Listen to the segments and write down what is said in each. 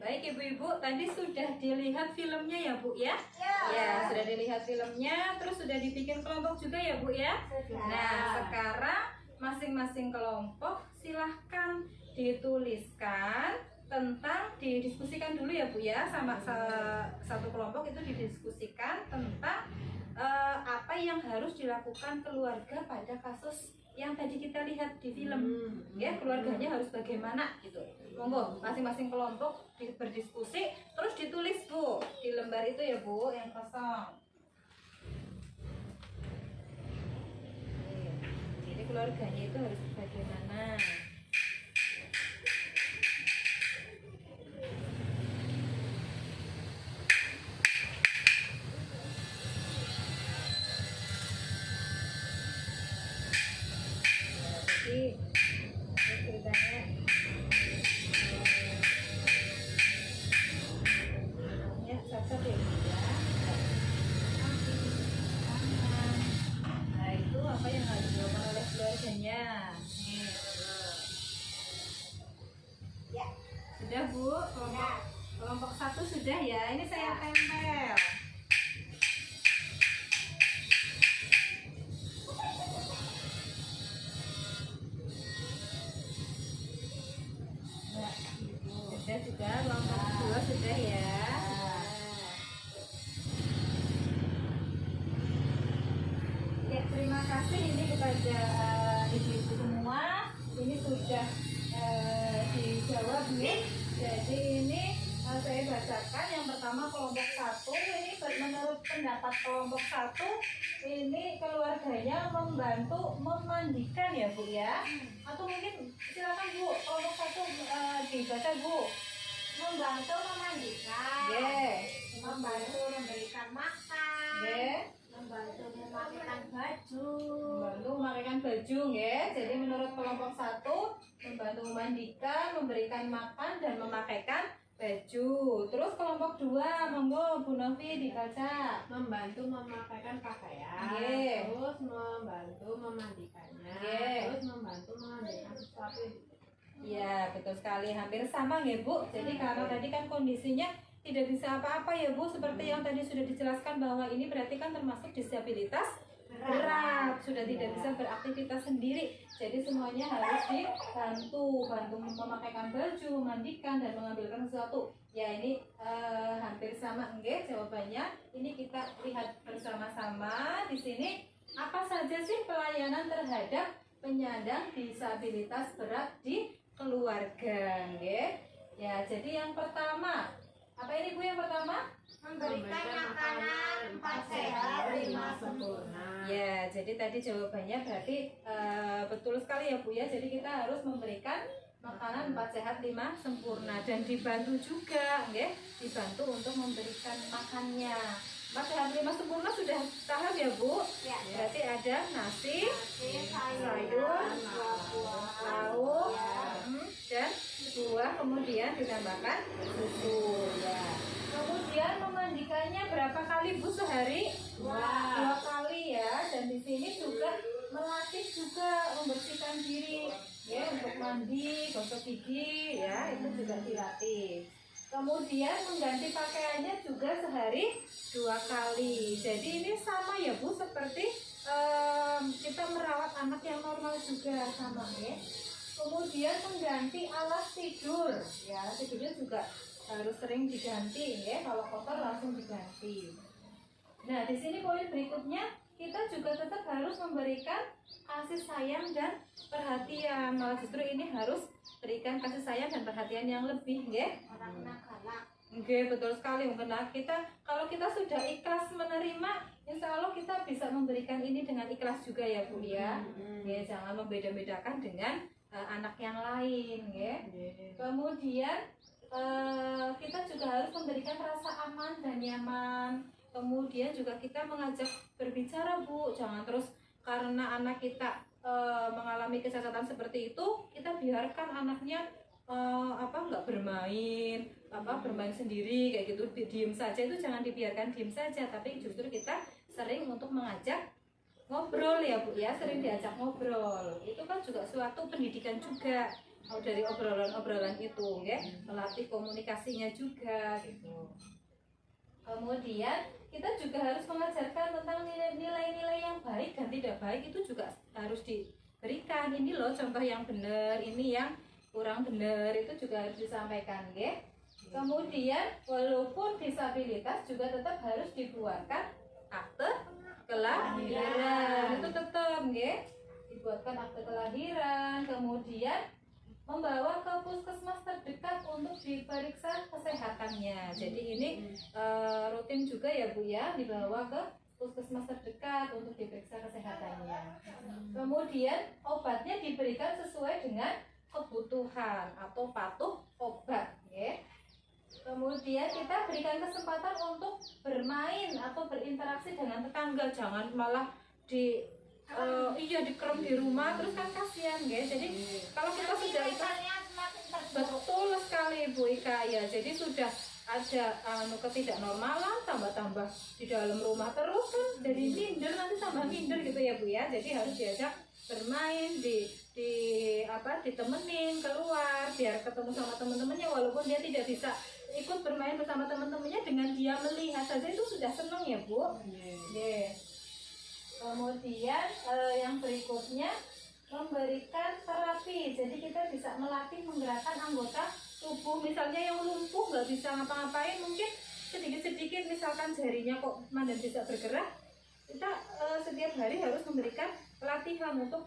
Baik ibu-ibu, tadi sudah dilihat filmnya ya Bu ya? Ya. Ya, sudah dilihat filmnya, terus sudah dibikin kelompok juga ya Bu ya? Sudah. Nah, sekarang masing-masing kelompok silahkan dituliskan tentang, didiskusikan dulu ya Bu ya, sama satu kelompok itu didiskusikan tentang apa yang harus dilakukan keluarga pada kasus yang tadi kita lihat di film. Ya, keluarganya harus bagaimana gitu. Monggo masing-masing kelompok berdiskusi terus ditulis Bu di lembar itu ya Bu yang kosong. Jadi keluarganya itu harus bagaimana. Jadi ceritanya satu ya. Nah itu apa yang harus dilakukan oleh keluarganya. Ya. Sudah Bu, kelompok satu sudah ya. Ini saya tempel. Sudah, kelompok kedua sudah ya. Ya, terima kasih ini kepada ibu-ibu semua. Ini sudah dijawab nih. Jadi ini saya bacakan yang pertama kelompok satu. Ini menurut pendapat kelompok satu, ini keluarganya membantu memandikan ya Bu ya. Atau mungkin silakan Bu, kelompok satu dibaca Bu. Membantu memandikan, membantu memberikan makan, membantu memakaikan baju, membantu memakaikan baju ya. Jadi menurut kelompok satu, membantu memandikan, memberikan makan dan memakaikan baju. Terus kelompok dua, monggo Bu Novi dibaca. Membantu memakaikan pakaian, terus membantu memandikannya, terus membantu memandikan sesuatu. Ya, betul sekali, hampir sama ya Bu. Jadi karena tadi kan kondisinya tidak bisa apa-apa ya Bu, seperti yang tadi sudah dijelaskan bahwa ini berarti kan termasuk disabilitas berat, sudah tidak bisa beraktivitas sendiri. Jadi semuanya harus dibantu, bantu memakaikan baju, memandikan dan mengambilkan sesuatu. Ya ini hampir sama enggak jawabannya. Ini kita lihat bersama-sama di sini apa saja sih pelayanan terhadap penyandang disabilitas berat di keluarga, nggih. Ya, jadi yang pertama, apa ini Bu yang pertama? memberikan makanan 4 sehat 5 sempurna. Ya, jadi tadi jawabannya berarti betul sekali ya Bu ya. Jadi kita harus memberikan makanan 4 sehat 5 sempurna dan dibantu juga, nggih. Dibantu untuk memberikan makannya. 4 sehat 5 sempurna sudah paham ya Bu? Ya. Berarti ada nasi, Sayur, buah-buah, lauk, dan buah, kemudian ditambahkan susu ya. Kemudian memandikannya berapa kali Bu sehari? 2 kali ya. Dan di sini juga melatih juga membersihkan diri ya, untuk mandi, gosok gigi ya, itu juga dilatih. Kemudian mengganti pakaiannya juga sehari 2 kali. Jadi ini sama ya Bu, seperti kita merawat anak yang normal juga sama ya. Kemudian mengganti alas tidur ya, tidurnya juga harus sering diganti ya, kalau kotor langsung diganti. Nah di sini poin berikutnya, kita juga tetap harus memberikan kasih sayang dan perhatian. Malah justru ini harus berikan kasih sayang dan perhatian yang lebih ya. orang galak. Oke, betul sekali. Mungkin kalau kita sudah ikhlas menerima, insya Allah kita bisa memberikan ini dengan ikhlas juga ya Bu ya. Ya, jangan membeda-bedakan dengan anak yang lain ya. Kemudian kita juga harus memberikan rasa aman dan nyaman. Kemudian juga kita mengajak berbicara Bu, jangan terus karena anak kita mengalami kecacatan seperti itu, kita biarkan anaknya nggak bermain, bermain sendiri kayak gitu, diem saja. Itu jangan dibiarkan diem saja, tapi justru kita sering untuk mengajak ngobrol ya Bu ya, sering diajak ngobrol. Itu kan juga suatu pendidikan juga dari obrolan-obrolan itu ya, melatih komunikasinya juga gitu. Kemudian kita juga harus mengajarkan tentang nilai-nilai yang baik dan tidak baik, itu juga harus diberikan. Ini loh contoh yang benar, ini yang kurang benar, itu juga harus disampaikan ya. Kemudian walaupun disabilitas juga tetap harus dibuatkan akte kelahiran, itu tetap ya, dibuatkan akte kelahiran. Kemudian membawa ke puskesmas terdekat untuk diperiksa kesehatannya. Jadi ini rutin juga ya Bu ya, dibawa ke puskesmas terdekat untuk diperiksa kesehatannya. Kemudian obatnya diberikan sesuai dengan kebutuhan atau patuh obat ya. Kemudian kita berikan kesempatan untuk bermain atau berinteraksi dengan tetangga, jangan malah dikerem di rumah terus kan kasihan ya. Jadi kalau kita sudah itu betul sekali Bu Ika ya, jadi sudah ada ketidaknormalan tambah di dalam rumah terus kan jadi minder, nanti tambah minder gitu ya Bu ya. Jadi harus diajak bermain, ditemenin keluar biar ketemu sama teman-temannya, walaupun dia tidak bisa ikut bermain bersama teman-temannya, dengan dia melihat saja itu sudah senang ya Bu. Kemudian yang berikutnya memberikan terapi. Jadi kita bisa melatih menggerakkan anggota tubuh, misalnya yang lumpuh nggak bisa ngapa-ngapain, mungkin sedikit-sedikit misalkan jarinya kok mana bisa bergerak, kita setiap hari harus memberikan pelatihan untuk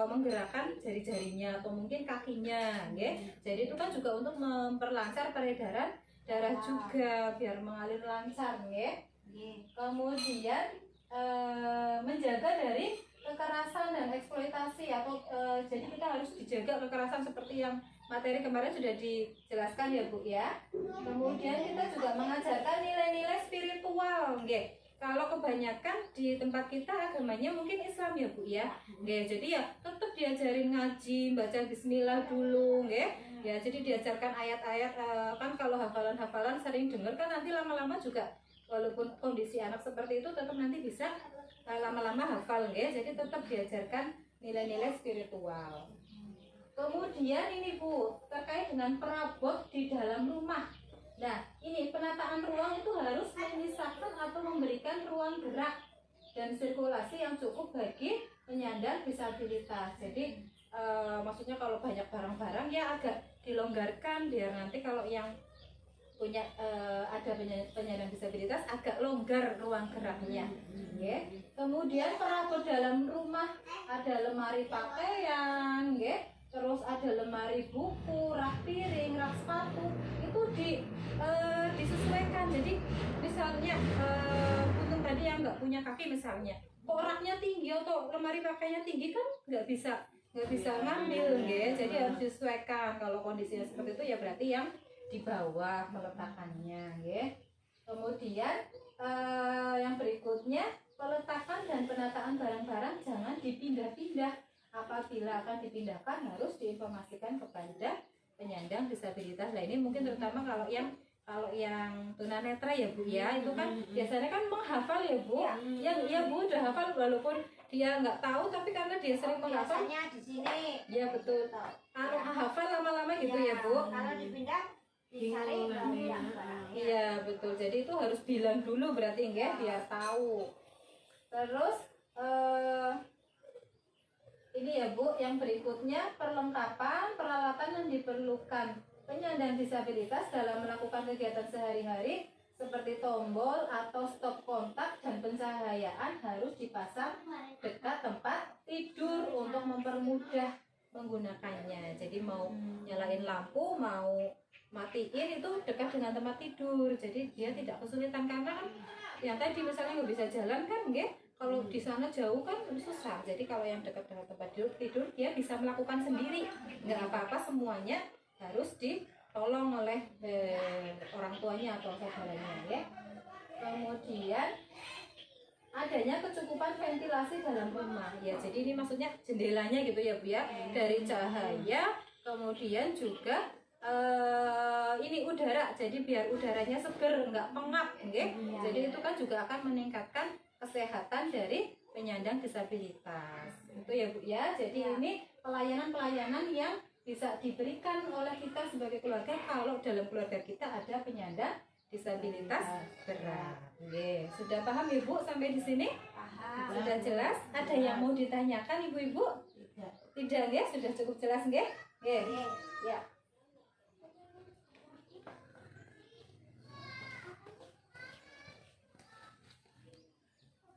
menggerakkan jari-jarinya atau mungkin kakinya ya. Jadi itu kan juga untuk memperlancar peredaran darah juga biar mengalir lancar ya. Kemudian menjaga dari kekerasan dan eksploitasi atau jadi kita harus dijaga kekerasan seperti yang materi kemarin sudah dijelaskan ya Bu ya. Kemudian kita juga mengajarkan nilai-nilai spiritual nggih. Kalau kebanyakan di tempat kita agamanya mungkin Islam ya Bu ya. Nggih, jadi ya tetap diajarin ngaji, baca bismillah dulu nggih. Ya, jadi diajarkan ayat-ayat kan kalau hafalan-hafalan sering dengar kan nanti lama-lama juga walaupun kondisi anak seperti itu tetap nanti bisa lama-lama hafal ya. Jadi tetap diajarkan nilai-nilai spiritual. Kemudian ini Bu, terkait dengan perabot di dalam rumah. Nah, ini penataan ruang itu harus menyisakan atau memberikan ruang gerak dan sirkulasi yang cukup bagi penyandang disabilitas. Jadi maksudnya kalau banyak barang-barang ya agak dilonggarkan biar nanti kalau yang punya ada penyandang disabilitas agak longgar ruang geraknya. Kemudian perabot dalam rumah ada lemari pakaian, terus ada lemari buku, rak piring, rak sepatu, itu disesuaikan. Jadi misalnya untuk tadi yang nggak punya kaki misalnya, kok raknya tinggi atau lemari pakaiannya tinggi kan nggak bisa ngambil, jadi harus disesuaikan. Kalau kondisinya seperti itu ya berarti yang di bawah meletakkannya. Kemudian yang berikutnya, peletakan dan penataan barang-barang jangan dipindah-pindah. Apabila akan dipindahkan harus diinformasikan kepada penyandang disabilitas. Nah ini mungkin terutama kalau yang tunanetra ya Bu ya, itu kan biasanya kan menghafal ya Bu. Yang ya Bu udah hafal walaupun dia nggak tahu, tapi karena dia sering menghafal. Biasanya di sini. Ya betul. Kalau hafal lama-lama gitu ya Bu. Kalau dipindah dicari Iya betul. Jadi itu harus bilang dulu berarti enggak biar tahu. Terus ini ya Bu, yang berikutnya perlengkapan peralatan yang diperlukan penyandang disabilitas dalam melakukan kegiatan sehari-hari seperti tombol atau stop kontak dan pencahayaan harus dipasang dekat tempat tidur untuk mempermudah menggunakannya. Jadi mau nyalain lampu, mau matiin itu dekat dengan tempat tidur. Jadi dia tidak kesulitan karena kan yang tadi misalnya nggak bisa jalan kan, kalau di sana jauh kan susah. Jadi kalau yang dekat dengan tempat tidur dia bisa melakukan sendiri, nggak apa-apa, semuanya harus ditolong oleh orang tuanya atau saudaranya ya. Kemudian adanya kecukupan ventilasi dalam rumah ya. Jadi ini maksudnya jendelanya gitu ya Bu ya, dari cahaya, kemudian juga ini udara, jadi biar udaranya seger, nggak pengap, jadi itu kan juga akan meningkatkan kesehatan dari penyandang disabilitas. Itu ya Bu ya. Jadi ini pelayanan-pelayanan yang bisa diberikan oleh kita sebagai keluarga kalau dalam keluarga kita ada penyandang disabilitas berat. Oke, sudah paham Ibu sampai di sini? Paham. Sudah jelas? Ada yang mau ditanyakan Ibu-ibu? Tidak, ya? Sudah cukup jelas, nggih? Nggih. Ya.